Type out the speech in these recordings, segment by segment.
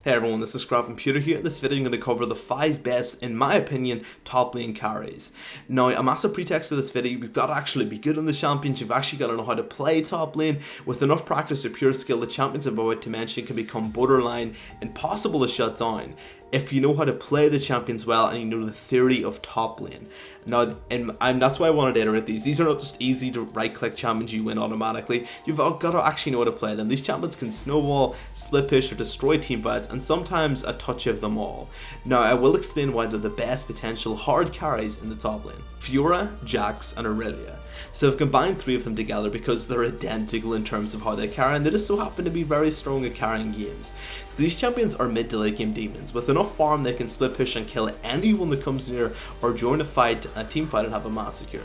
Hey everyone, this is Computer here. In this video I'm going to cover the 5 best, in my opinion, top lane carries. Now, a massive pretext of this video, we've got to actually be good in the champions. You've actually got to know how to play top lane. With enough practice or pure skill, the champions I'm about to mention can become borderline impossible to shut down if you know how to play the champions well and you know the theory of top lane. Now, and that's why I wanted to iterate these. These are not just easy to right-click champions you win automatically. You've got to actually know how to play them. These champions can snowball, split push, or destroy teamfights, and sometimes a touch of them all. Now, I will explain why they're the best potential hard carries in the top lane. Fiora, Jax, and Irelia. So I've combined 3 of them together because they're identical in terms of how they carry, and they just so happen to be very strong at carrying games. So these champions are mid to late game demons. With enough farm, they can split push and kill anyone that comes near or join a team fight and have a massacre.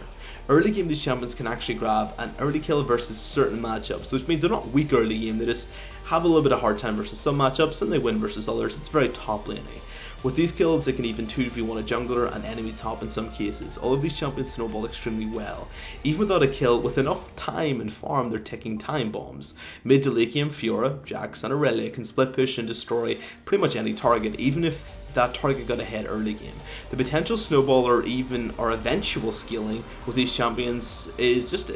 Early game, these champions can actually grab an early kill versus certain matchups, which means they're not weak early game, they just have a little bit of hard time versus some matchups and they win versus others. It's very top laney. With these kills, they can even 2v1 a jungler and enemy top in some cases. All of these champions snowball extremely well. Even without a kill, with enough time and farm, they're ticking time bombs. Mid to late game, Fiora, Jax, and Irelia can split push and destroy pretty much any target, even if that target got ahead early game. The potential snowball or eventual scaling with these champions is just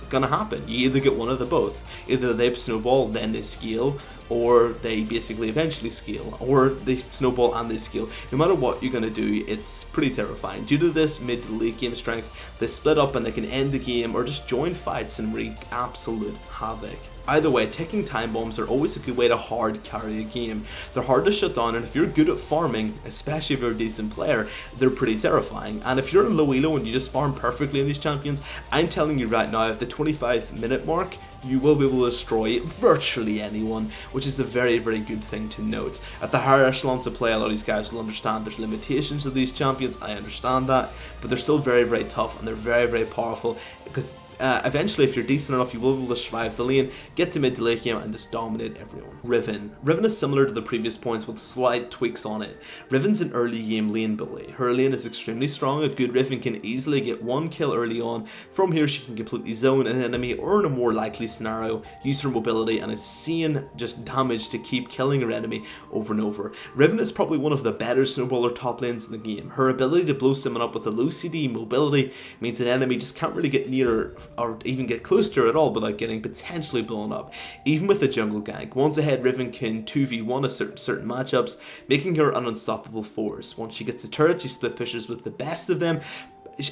gonna happen. You either get one of the both. Either they snowball, then they scale, or they basically eventually scale, or they snowball and they scale. No matter what you're gonna do, it's pretty terrifying. Due to this mid to late game strength, they split up and they can end the game or just join fights and wreak absolute havoc. Either way, ticking time bombs are always a good way to hard carry a game. They're hard to shut down, and if you're good at farming, especially if you're a decent player, they're pretty terrifying. And if you're in low elo and you just farm perfectly in these champions, I'm telling you right now, at the 25-minute mark, you will be able to destroy virtually anyone, which is a very, very good thing to note. At the higher echelons of play, a lot of these guys will understand there's limitations to these champions. I understand that, but they're still very, very tough, and they're very, very powerful because eventually, if you're decent enough, you will be able to survive the lane, get to mid to late game, and just dominate everyone. Riven. Riven is similar to the previous points with slight tweaks on it. Riven's an early game lane bully. Her lane is extremely strong. A good Riven can easily get 1 kill early on. From here, she can completely zone an enemy, or in a more likely scenario, use her mobility and insane just damage to keep killing her enemy over and over. Riven is probably one of the better snowballer top lanes in the game. Her ability to blow someone up with a low CD mobility means an enemy just can't really get near her or even get close to her at all without getting potentially blown up. Even with the jungle gank, once ahead, Riven can 2v1 a certain matchups, making her an unstoppable force. Once she gets a turret, she split pushes with the best of them.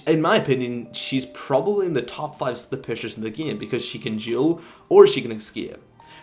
In my opinion, she's probably in the top 5 split pushers in the game because she can duel or she can escape.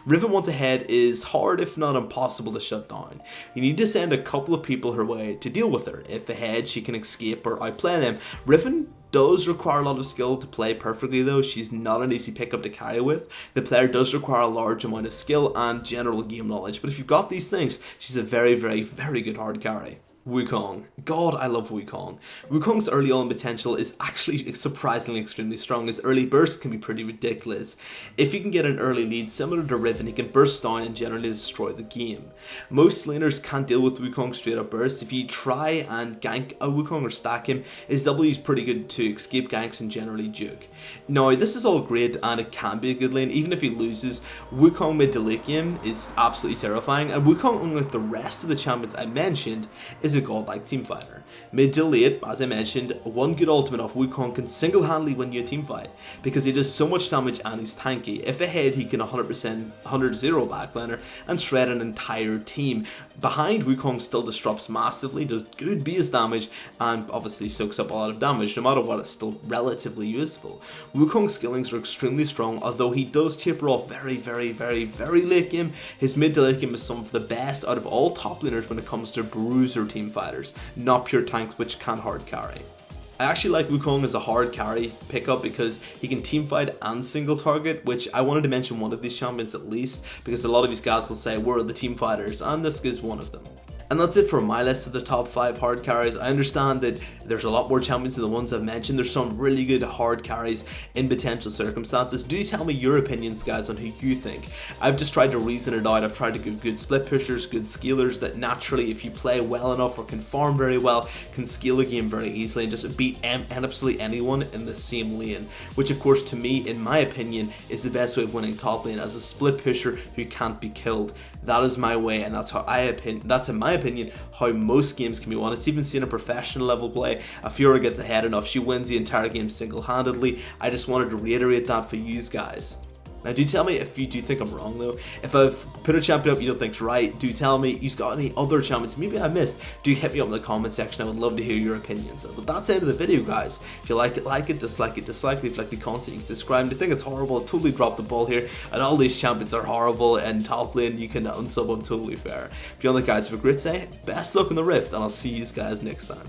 Riven once ahead is hard if not impossible to shut down. You need to send a couple of people her way to deal with her. If ahead she can escape or outplay them. Riven does require a lot of skill to play perfectly though. She's not an easy pickup to carry with. The player does require a large amount of skill and general game knowledge, but if you've got these things, she's a very, very, very good hard carry. Wukong. God, I love Wukong. Wukong's early on potential is actually surprisingly extremely strong. His early burst can be pretty ridiculous. If you can get an early lead similar to Riven, he can burst down and generally destroy the game. Most laners can't deal with Wukong's straight up burst. If you try and gank a Wukong or stack him, his W is pretty good to escape ganks and generally juke. Now, this is all great and it can be a good lane. Even if he loses, Wukong mid to late game is absolutely terrifying, and Wukong, unlike the rest of the champions I mentioned, is a godlike teamfighter. Mid to late, as I mentioned, one good ultimate off Wukong can single-handedly win you a teamfight because he does so much damage and he's tanky. If ahead, he can 100% 100-0 backliner and shred an entire team. Behind, Wukong still disrupts massively, does good base damage, and obviously soaks up a lot of damage. No matter what, it's still relatively useful. Wukong's skillings are extremely strong, although he does taper off very, very, very, very late game. His mid to late game is some of the best out of all top laners when it comes to bruiser team fighters, not pure tanks which can hard carry. I actually like Wukong as a hard carry pickup because he can teamfight and single target, which I wanted to mention one of these champions at least, because a lot of these guys will say, we're the team fighters, and this is one of them. And that's it for my list of the top 5 hard carries. I understand that there's a lot more champions than the ones I've mentioned. There's some really good hard carries in potential circumstances. Do tell me your opinions, guys, on who you think. I've just tried to reason it out. I've tried to give good split pushers, good scalers that naturally, if you play well enough or can farm very well, can scale a game very easily and just beat absolutely anyone in the same lane. Which, of course, to me, in my opinion, is the best way of winning top lane, as a split pusher who can't be killed. That is my way, and that's in my opinion how most games can be won. It's even seen a professional level play. A Fiora gets ahead enough, she wins the entire game single-handedly. I just wanted to reiterate that for you guys. Now, do tell me if you do think I'm wrong, though. If I've put a champion up you don't think's right, do tell me. You've got any other champions maybe I missed, do hit me up in the comment section. I would love to hear your opinions. But that's the end of the video, guys. If you like it, dislike it. If you like the content, you can subscribe. If you think it's horrible, I totally dropped the ball here, and all these champions are horrible, and top lane, you can unsub them, totally fair. If you want, guys, have a great day, best luck in the Rift, and I'll see you guys next time.